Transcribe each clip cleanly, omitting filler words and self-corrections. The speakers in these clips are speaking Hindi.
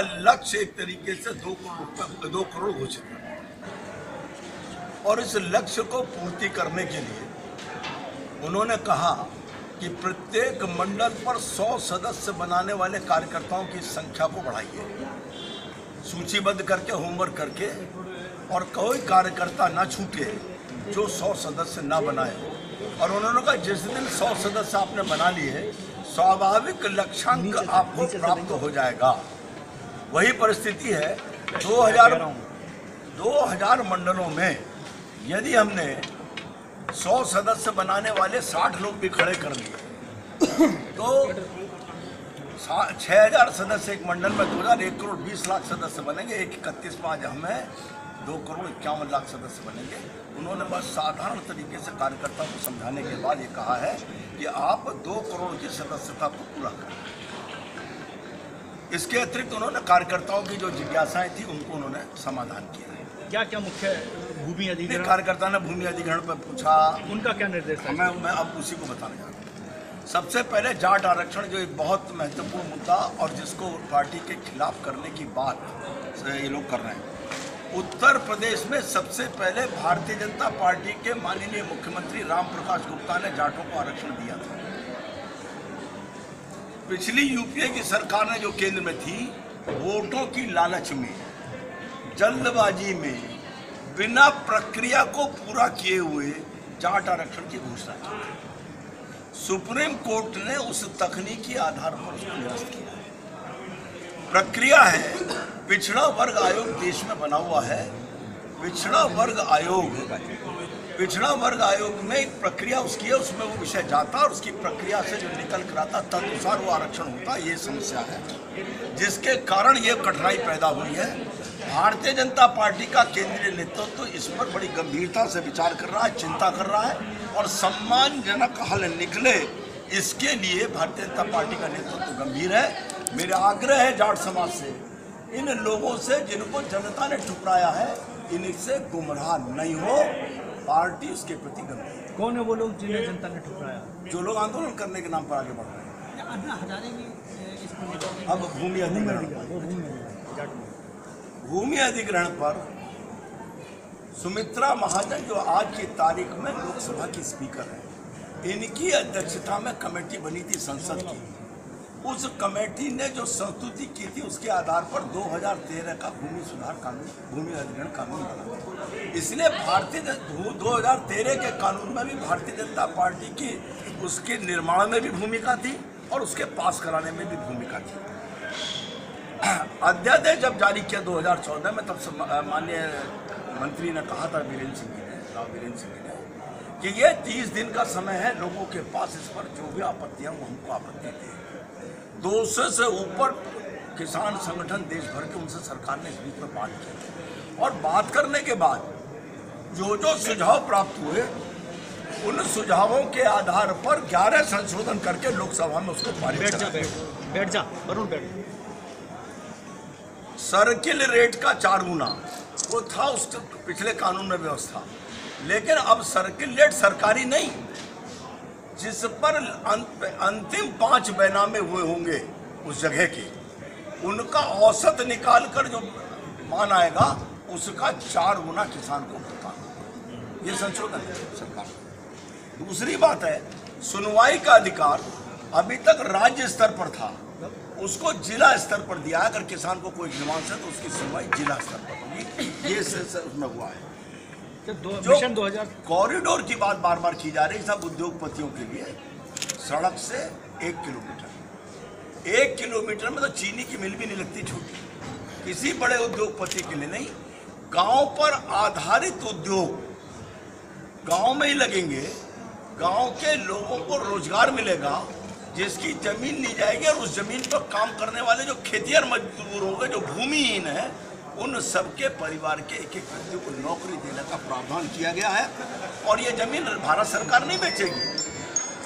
लक्ष्य एक तरीके से 2 करोड़ घोषित है और इस लक्ष्य को पूर्ति करने के लिए उन्होंने कहा कि प्रत्येक मंडल पर 100 सदस्य बनाने वाले कार्यकर्ताओं की संख्या को बढ़ाइए, सूचीबद्ध करके, होमवर्क करके, और कोई कार्यकर्ता ना छूटे जो 100 सदस्य ना बनाए। और उन्होंने कहा जिस दिन 100 सदस्य आपने बना लिए, स्वाभाविक लक्ष्यांक आपको प्राप्त हो जाएगा। वही परिस्थिति है 2000 मंडलों में यदि हमने 100 सदस्य बनाने वाले 60 लोग भी खड़े कर लिए तो 6000 सदस्य एक मंडल में 2000 1 करोड़ 20 लाख सदस्य बनेंगे। 31 में आज हमें 2 करोड़ 51 लाख सदस्य बनेंगे। उन्होंने बस साधारण तरीके से कार्यकर्ताओं को समझाने के बाद ये कहा है कि आप 2 करोड़ की सदस्यता को पूरा करें। इसके अतिरिक्त उन्होंने कार्यकर्ताओं की जो जिज्ञासाएं थी उनको उन्होंने समाधान किया है। क्या क्या मुख्य भूमि अधिग्रहण, कार्यकर्ता ने भूमि अधिग्रहण पर पूछा, उनका क्या निर्देश है? मैं अब उसी को बताने जा रहा हूँ। सबसे पहले जाट आरक्षण, जो एक बहुत महत्वपूर्ण मुद्दा और जिसको पार्टी के खिलाफ करने की बात ये लोग कर रहे हैं। उत्तर प्रदेश में सबसे पहले भारतीय जनता पार्टी के माननीय मुख्यमंत्री राम प्रकाश गुप्ता ने जाटों को आरक्षण दिया था। पिछली यूपीए की सरकार ने जो केंद्र में थी, वोटों की लालच में, जल्दबाजी में, बिना प्रक्रिया को पूरा किए हुए जाट आरक्षण की घोषणा की। सुप्रीम कोर्ट ने उस तकनीकी आधार पर उसको निरस्त किया है। प्रक्रिया है, पिछड़ा वर्ग आयोग देश में बना हुआ है। पिछड़ा वर्ग आयोग में एक प्रक्रिया उसकी है, उसमें वो विषय जाता और उसकी प्रक्रिया से जो निकल कर आता तदनुसार वो आरक्षण होता। ये समस्या है जिसके कारण ये कठिनाई पैदा हुई है। भारतीय जनता पार्टी का केंद्रीय नेतृत्व इस पर बड़ी गंभीरता से विचार कर रहा है, चिंता कर रहा है और सम्मानजनक हल निकले, इसके लिए भारतीय जनता पार्टी का नेतृत्व गंभीर है। मेरा आग्रह है जाट समाज से, इन लोगों से जिनको जनता ने ठुकराया है, इनसे गुमराह नहीं हो। पार्टी उसके प्रति गंभीर है। कौन है वो लोग जिन्हें जनता ने ठुकराया? जो लोग आंदोलन करने के नाम पर आगे बढ़ रहे हैं। अब भूमि अधिग्रहण पर सुमित्रा महाजन, जो आज की तारीख में लोकसभा की स्पीकर है, इनकी अध्यक्षता में कमेटी बनी थी संसद की। उस कमेटी ने जो संस्तुति की थी उसके आधार पर 2013 का भूमि सुधार कानून, भूमि अधिग्रहण कानून बना। इसलिए 2013 के कानून में भी भारतीय जनता पार्टी की उसके निर्माण में भी भूमिका थी और उसके पास कराने में भी भूमिका थी। अध्यादेश जब जारी किया 2014 में, तब माननीय मंत्री ने कहा था, राव वीरेंद्र सिंह जी ने, कि ये 30 दिन का समय है, लोगों के पास इस पर जो भी आपत्तियां वो हमको आपत्ति दी। 200 से ऊपर किसान संगठन देश भर के, उनसे सरकार ने इस बीच में बात की और बात करने के बाद जो सुझाव प्राप्त हुए, उन सुझावों के आधार पर 11 संशोधन करके लोकसभा में उसको पारित किया। वरुण बैठ। सर्किल रेट का 4 गुना वो था उस पिछले कानून में व्यवस्था, लेकिन अब सर्किल रेट सरकारी नहीं, जिस पर अंतिम 5 बैनामे हुए होंगे उस जगह के, उनका औसत निकालकर जो मान आएगा उसका 4 गुना किसान को भुगतान। ये संशोधन है सरकार। दूसरी बात है, सुनवाई का अधिकार अभी तक राज्य स्तर पर था, उसको जिला स्तर पर दिया। अगर किसान को कोई डिमांड है तो उसकी सुनवाई जिला स्तर पर होगी। ये उसमें हुआ है। मिशन 2000 कॉरिडोर की बात बार बार की जा रही है, सब उद्योगपतियों के लिए। सड़क से 1 किलोमीटर में तो चीनी की मिल भी नहीं लगती छोटी, किसी बड़े उद्योगपति के लिए नहीं। गांव पर आधारित उद्योग गांव में ही लगेंगे, गांव के लोगों को रोजगार मिलेगा, जिसकी जमीन ली जाएगी और उस जमीन पर काम करने वाले जो खेतिहर मजदूर होंगे, जो भूमिहीन है, उन सबके परिवार के एक व्यक्ति को नौकरी देने का प्रावधान किया गया है। और ये जमीन भारत सरकार नहीं बेचेगी,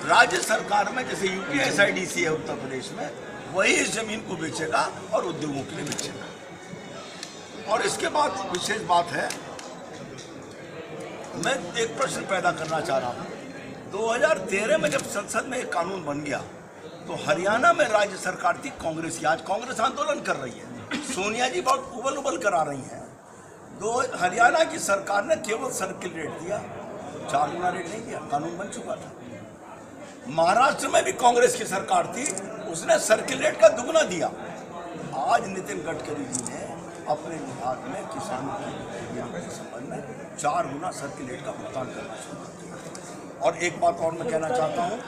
राज्य सरकार में जैसे यूपीएसआईडीसी है उत्तर प्रदेश में, वही इस जमीन को बेचेगा और उद्योगों के लिए बेचेगा। और इसके बाद विशेष बात है, मैं एक प्रश्न पैदा करना चाह रहा हूँ। 2013 में जब संसद में एक कानून बन गया तो हरियाणा में राज्य सरकार थी कांग्रेस की, आज कांग्रेस आंदोलन कर रही है, सोनिया जी बहुत उबल उबल करा रही हैं। हरियाणा की सरकार ने केवल सर्किल रेट दिया, 4 गुना रेट नहीं दिया, कानून बन चुका था। महाराष्ट्र में भी कांग्रेस की सरकार थी, उसने सर्किल रेट का दुगना दिया। आज नितिन गडकरी जी ने अपने विभाग में किसानों के संबंध में 4 गुना सर्किल रेट का भुगतान करना शुरू किया। और एक बात और मैं कहना चाहता हूँ,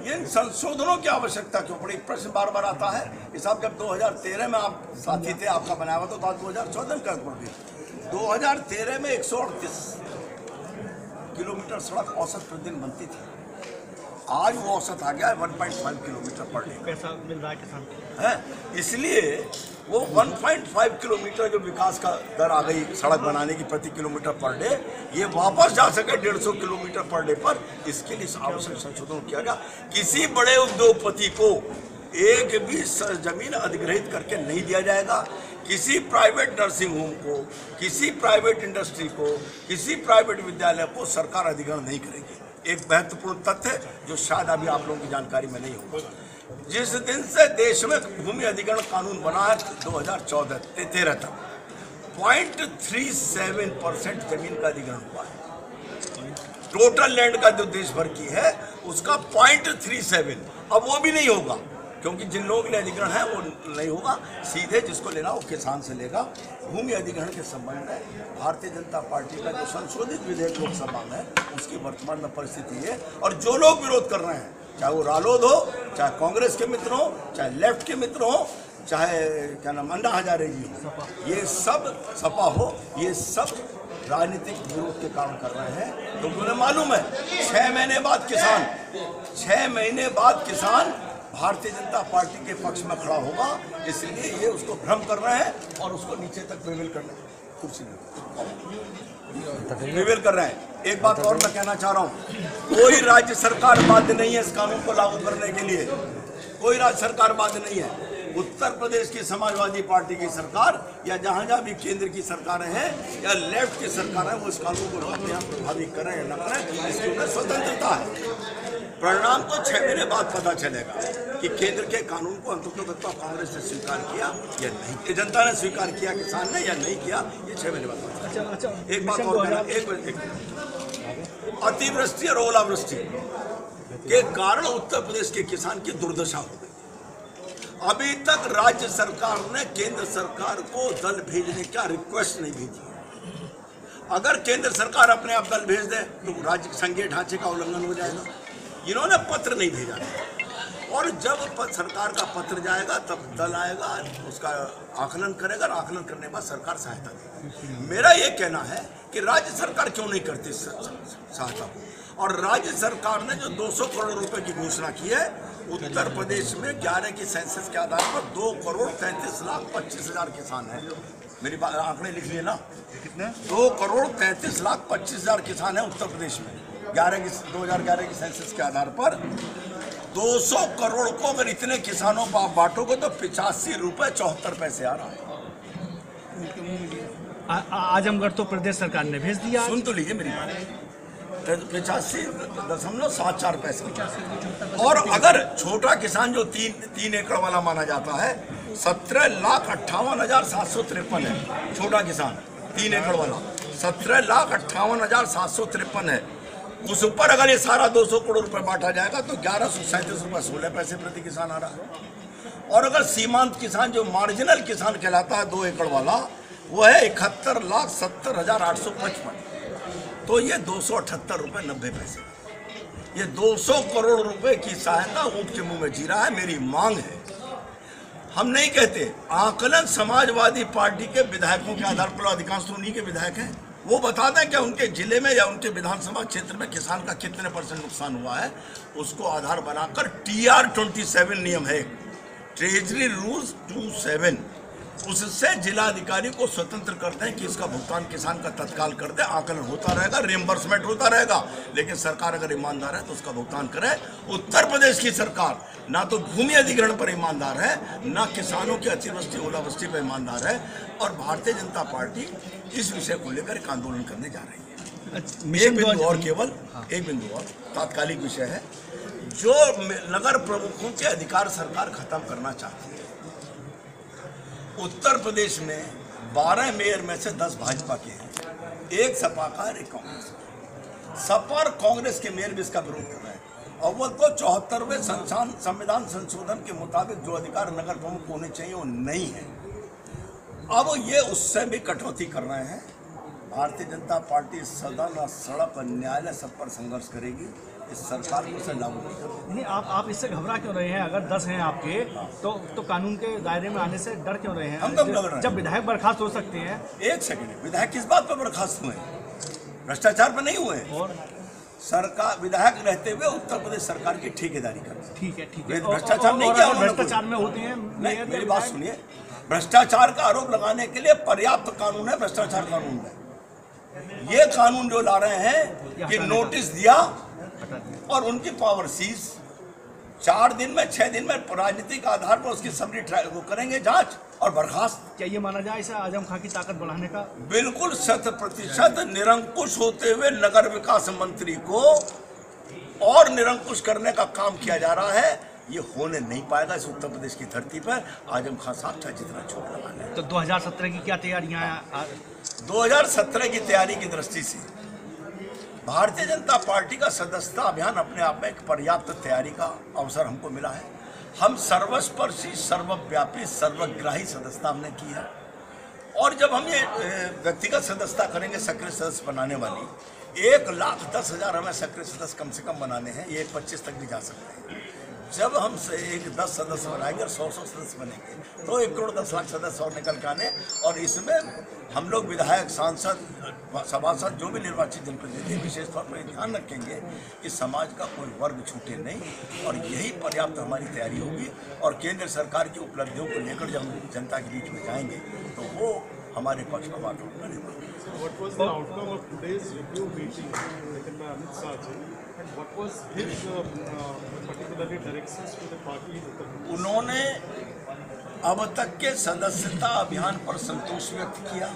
इन संशोधनों की आवश्यकता क्यों पड़ी? प्रश्न बार बार आता है। ये साहब जब 2013 में आप साथी थे, आपका बनाया हुआ तो बात 2014 में कर पड़ गई। 2013 में 138 किलोमीटर सड़क औसत प्रतिदिन बनती थी, आज वो औसत आ गया है 1.5 किलोमीटर पर डे। पैसा मिल रहा है किसान को है, इसलिए वो 1.5 किलोमीटर जो विकास का दर आ गई सड़क बनाने की प्रति किलोमीटर पर डे, ये वापस जा सके 150 किलोमीटर पर डे पर। इसके लिए आवश्यक संशोधन किया गया। किसी बड़े उद्योगपति को एक भी जमीन अधिग्रहित करके नहीं दिया जाएगा। किसी प्राइवेट नर्सिंग होम को, किसी प्राइवेट इंडस्ट्री को, किसी प्राइवेट विद्यालय को सरकार अधिग्रहण नहीं करेगी। एक महत्वपूर्ण तथ्य जो शायद अभी आप लोगों की जानकारी में नहीं होगा, जिस दिन से देश में भूमि अधिग्रहण कानून बना है 2013 तक 0.37% जमीन का अधिग्रहण हुआ है। टोटल लैंड का जो देश भर की है उसका 0.37, अब वो भी नहीं होगा, क्योंकि जिन लोगों के लिए अधिग्रहण है वो नहीं होगा। सीधे जिसको लेना वो किसान से लेगा। भूमि अधिग्रहण के संबंध में भारतीय जनता पार्टी का जो संशोधित विधेयक लोकसभा में, उसकी वर्तमान में परिस्थिति है। और जो लोग विरोध कर रहे हैं, चाहे वो रालोद हो, चाहे कांग्रेस के मित्र हो, चाहे लेफ्ट के मित्र हो, चाहे क्या नाम अन्ना हजारे जी हो, ये सब सपा हो, ये सब राजनीतिक विरोध के कारण कर रहे हैं। तो उन्हें मालूम है 6 महीने बाद किसान भारतीय जनता पार्टी के पक्ष में खड़ा होगा। इसलिए ये उसको भ्रम कर रहे हैं और उसको नीचे तक प्रिवेल कर रहे हैं, कुर्सी प्रिवेल कर रहे हैं। एक बात और मैं कहना चाह रहा हूँ, कोई राज्य सरकार बाध्य नहीं है इस कानून को लागू करने के लिए, कोई राज्य सरकार बाध्य नहीं है। उत्तर प्रदेश की समाजवादी पार्टी की सरकार या जहाँ जहाँ भी केंद्र की सरकारें हैं या लेफ्ट की सरकार है, वो इस कानून को अपने यहाँ प्रभावी करें या न करें, इसकी उन्हें स्वतंत्रता है। परिणाम तो 6 महीने बाद पता चलेगा कि केंद्र के कानून को अंततः कांग्रेस ने स्वीकार किया या नहीं, जनता ने स्वीकार किया, किसान ने या नहीं किया, ये 6 महीने बाद। अच्छा, एक बात और कहना, एक अतिवृष्टि और ओलावृष्टि के कारण उत्तर प्रदेश के किसान की दुर्दशा हो गई। अभी तक राज्य सरकार ने केंद्र सरकार को दल भेजने का रिक्वेस्ट नहीं भेजी। अगर केंद्र सरकार अपने आप दल भेज दे तो राज्य संघीय ढांचे का उल्लंघन हो जाएगा। इन्होंने पत्र नहीं भेजा, और जब सरकार का पत्र जाएगा तब दल आएगा, उसका आकलन करेगा, और आकलन करने के बाद सरकार सहायता देगी। मेरा ये कहना है कि राज्य सरकार क्यों नहीं करती सहायता को, और राज्य सरकार ने जो 200 करोड़ रुपए की घोषणा की है, उत्तर प्रदेश में 11 की सेंसस के आधार पर 2,33,25,000 किसान हैं। मेरी बात आंकड़े लिख लिए ना, कितने? 2,33,25,000 किसान हैं उत्तर प्रदेश में। 2011 की सेंसस के आधार पर 200 करोड़ को अगर इतने किसानों को आप बांटोगे तो 85 रुपए 74 पैसे आ रहा है। आजमगढ़ तो प्रदेश सरकार ने भेज दिया। सुन तो लीजिए मेरी बात, 85.74 पैसे। और अगर छोटा किसान जो 3 एकड़ वाला माना जाता है, 17,58,753 है। छोटा किसान 3 एकड़ वाला 17,58,753 है। उस ऊपर अगर ये सारा 200 करोड़ रुपए बांटा जाएगा तो 1137 रुपये 16 पैसे प्रति किसान आ रहा है। और अगर सीमांत किसान जो मार्जिनल किसान कहलाता है 2 एकड़ वाला, वो है 71,70,855, तो ये 278 रुपये 90 पैसे। ये 200 करोड़ रुपए की सहायता ऊंट के मुंह में जी रहा है। मेरी मांग है, हम नहीं कहते, आकलन समाजवादी पार्टी के विधायकों के आधार पर, अधिकांश तो उन्हीं के विधायक हैं, वो बता दें कि उनके जिले में या उनके विधानसभा क्षेत्र में किसान का कितने % नुकसान हुआ है। उसको आधार बनाकर TR 27 नियम है, ट्रेजरी रूल्स 27, उससे जिलाधिकारी को स्वतंत्र करते हैं कि इसका भुगतान किसान का तत्काल कर दे। आकलन होता रहेगा, रिएम्बर्समेंट होता रहेगा, लेकिन सरकार अगर ईमानदार है तो उसका भुगतान करे। उत्तर प्रदेश की सरकार ना तो भूमि अधिग्रहण पर ईमानदार है, ना किसानों की अतिवृष्टि ओलावृष्टि पर ईमानदार है, और भारतीय जनता पार्टी इस विषय को लेकर एक आंदोलन करने जा रही है। एक बिंदु और, केवल एक बिंदु और तात्कालिक विषय है, जो नगर प्रमुखों के अधिकार सरकार खत्म करना चाहती है। उत्तर प्रदेश में 12 मेयर में से 10 भाजपा के हैं, एक सपा का और एक कांग्रेस का। सपा और कांग्रेस के मेयर भी इसका विरोध कर रहे हैं। और वो तो 74वें संविधान संशोधन के मुताबिक जो अधिकार नगर प्रमुख होने चाहिए वो नहीं है। अब ये उससे भी कटौती कर रहे हैं। भारतीय जनता पार्टी सदन और सड़क और न्यायालय सब पर संघर्ष करेगी। इस सरकार को उसे लागू नहीं करेगी। नहीं, आप इससे घबरा क्यों रहे हैं? अगर 10 हैं आपके तो कानून के दायरे में आने से डर क्यों रहे हैं? हम कब डर रहे हैं? जब विधायक बर्खास्त हो सकते हैं। एक सेकंड, विधायक किस बात पर बर्खास्त हुए? भ्रष्टाचार पर नहीं हुए। और सरकार विधायक रहते हुए उत्तर प्रदेश सरकार की ठेकेदारी कर। ठीक है भ्रष्टाचार नहीं किया उन्होंने। भ्रष्टाचार में होते हैं। नहीं, मेरी बात सुनिए। भ्रष्टाचार का आरोप लगाने के लिए पर्याप्त कानून है, भ्रष्टाचार कानून है। ये कानून जो ला रहे हैं कि नोटिस दिया और उनकी पावर सीज, 4 दिन में 6 दिन में राजनीतिक आधार पर उसकी समरी वो करेंगे जांच और बर्खास्त। क्या ये माना जाए इसे आजम खां की ताकत बढ़ाने का? बिल्कुल 100% निरंकुश होते हुए नगर विकास मंत्री को और निरंकुश करने का काम किया जा रहा है। ये होने नहीं पाएगा इस उत्तर प्रदेश की धरती पर। आजम खां साहब चाहे जितना चोट लगा लें। तो 2017 की क्या तैयारियां हैं? 2017 की तैयारी की दृष्टि से भारतीय जनता पार्टी का सदस्यता अभियान अपने आप में एक पर्याप्त तैयारी का अवसर हमको मिला है। हम सर्वस्पर्शी, सर्वव्यापी, सर्वग्राही सदस्यता हमने की है। और जब हम ये व्यक्तिगत सदस्यता करेंगे, सक्रिय सदस्य बनाने वाली 1,10,000 हमें सक्रिय सदस्य कम से कम बनाने हैं। ये 25 तक भी जा सकते हैं। जब हम से 10 सदस्य बनाएंगे और 100 सदस्य बनेंगे तो 1,10,00,000 सदस्य और निकल के आने। और इसमें हम लोग विधायक, सांसद, सभासद जो भी निर्वाचित जनप्रतिनिधि विशेष तौर पर ध्यान रखेंगे कि समाज का कोई वर्ग छूटे नहीं। और यही पर्याप्त हमारी तैयारी होगी। और केंद्र सरकार की उपलब्धियों को लेकर जब हम जनता के बीच में जाएंगे तो वो हमारे पक्ष में बात होगी। What was the outcome of today's review meeting taken by Amit Shah ji, and what was his particularly directions to the party? उन्होंने अब तक के सदस्यता अभियान पर संतोष व्यक्त किया।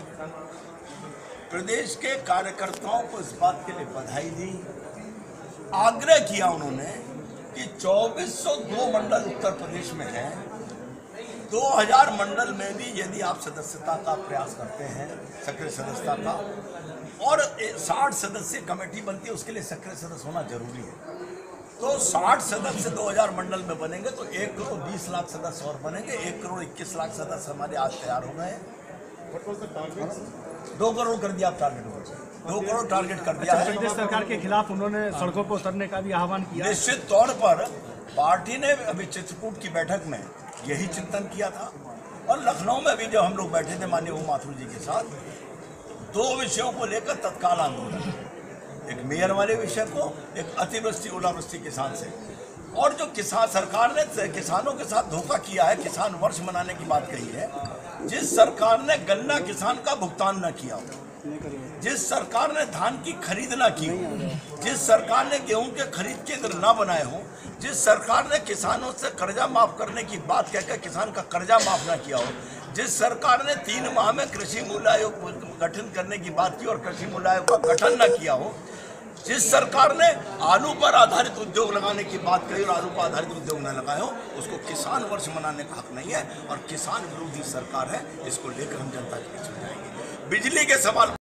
प्रदेश के कार्यकर्ताओं को इस बात के लिए बधाई दी। आग्रह किया उन्होंने कि 2402 मंडल उत्तर प्रदेश में हैं, 2000 मंडल में भी यदि आप सदस्यता का प्रयास करते हैं, सक्रिय सदस्यता का, और 60 सदस्य कमेटी बनती है, उसके लिए सक्रिय सदस्य होना जरूरी है। तो 60 सदस्य 2000 मंडल में बनेंगे तो 1,20,00,000 सदस्य और बनेंगे। 1,21,00,000 सदस्य हमारे आज तैयार हो गए। What was the target? 2 crore कर दिया आप टारगेट हो, 2 करोड़ टारगेट कर दिया है। प्रदेश सरकार के खिलाफ उन्होंने सड़कों पर उतरने का भी आह्वान किया। निश्चित तौर पर पार्टी ने अभी चित्रकूट की बैठक में यही चिंतन किया था। और लखनऊ में भी जब हम लोग बैठे थे माननीय ओम माथुर जी के साथ, 2 विषयों को लेकर तत्काल आंदोलन, एक मेयर वाले विषय को, एक अतिवृष्टि ओलावृष्टि किसान से। और जो किसान सरकार ने किसानों के साथ धोखा किया है, किसान वर्ष मनाने की बात कही है, जिस सरकार ने गन्ना किसान का भुगतान न किया हो, जिस सरकार ने धान की खरीद ना की हो, जिस सरकार ने गेहूं के खरीद केंद्र ना बनाए हो, जिस सरकार ने किसानों से कर्जा माफ करने की बात कहकर किसान का कर्जा माफ ना किया हो, जिस सरकार ने 3 माह में कृषि मूल्य आयोग गठन करने की बात की और कृषि मूल्य आयोग का गठन न किया हो, जिस सरकार ने आलू पर आधारित उद्योग लगाने की बात कही और आलू पर आधारित उद्योग न लगाए हो, उसको किसान वर्ष मनाने का हक नहीं है। और किसान विरोधी सरकार है, इसको लेकर हम जनता के बीच में जाएंगे। बिजली के सवाल